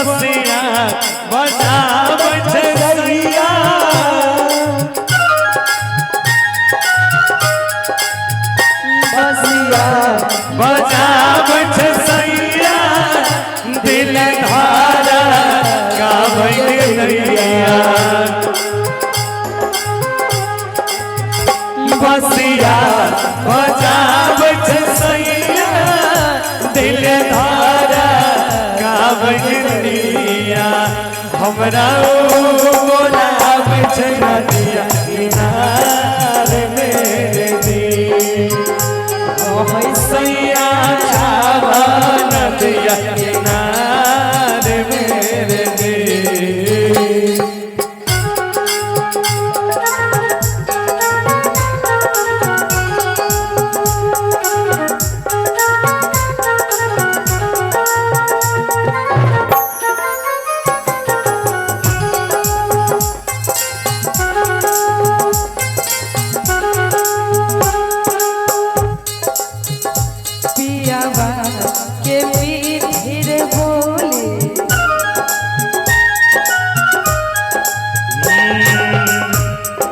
बसिया बजाबै छै सैया बसिया बजाबै छै सैया दिल धारा गाबै नैया बसिया बजाबै छै सैया दिल धारा गाबै नैया हमरा बोलाबै छै नदिया किनारे मेरे दिल सैया छावा नदिया किनारे मेरे दिल के मीठे बोले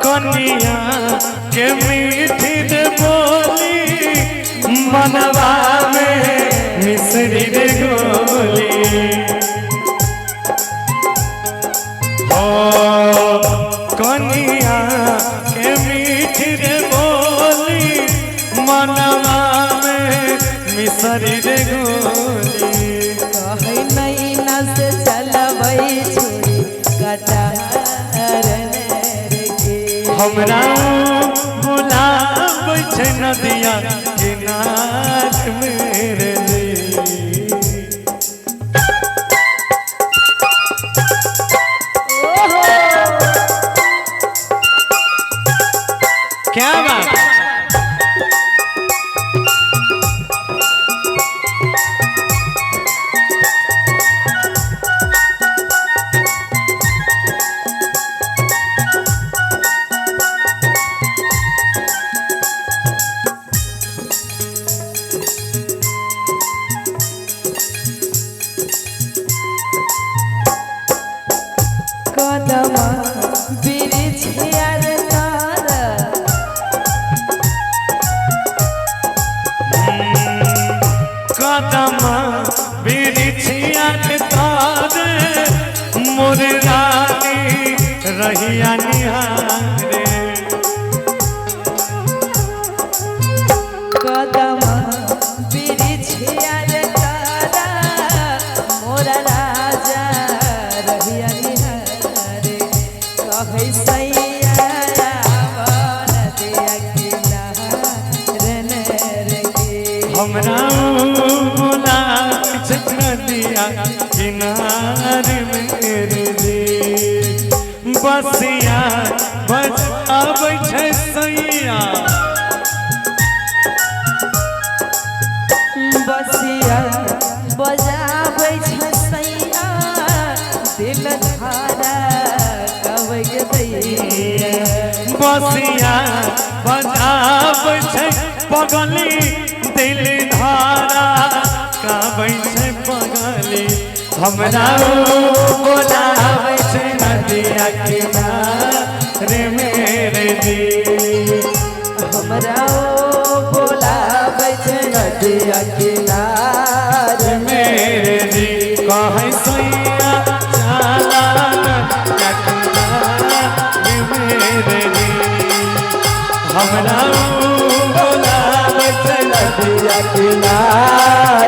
कनिया के मीठी बोली मनवा में मिश्री रे गोली हो कनिया के मीठी बोली मनवा मिसरी रे गोली कहे नहीं न से चलबै छोरी कटार के हमरा बुलाबै छै नदिया किनार मेरे दिल क्या बात कदम बिरिछ यार तारा कदम बिरिछिया तारे मोर रानी रहिया निहारे कदम बिरिछ यार तारा मोरा राजा रहिया निहारे कहे सैया वन दिया किनारे रे हमरा बुलाबै छै नदिया किनारे मेरे दिल बसिया बजाबै छै सैया बसिया बजाबै छै सैया दिल धारा कबै दैया बसिया बजाबै छै पगली दिल धारा गाबै छै पगली हमरा बोलाबै छै नदिया किनारे मेरे दिल हमरा बोलाबै छै नदिया किनारे मेरे दिल कहे सैया चला नदिया किनारे मेरे दिल हमरा बोलाबै छै नदिया किनारे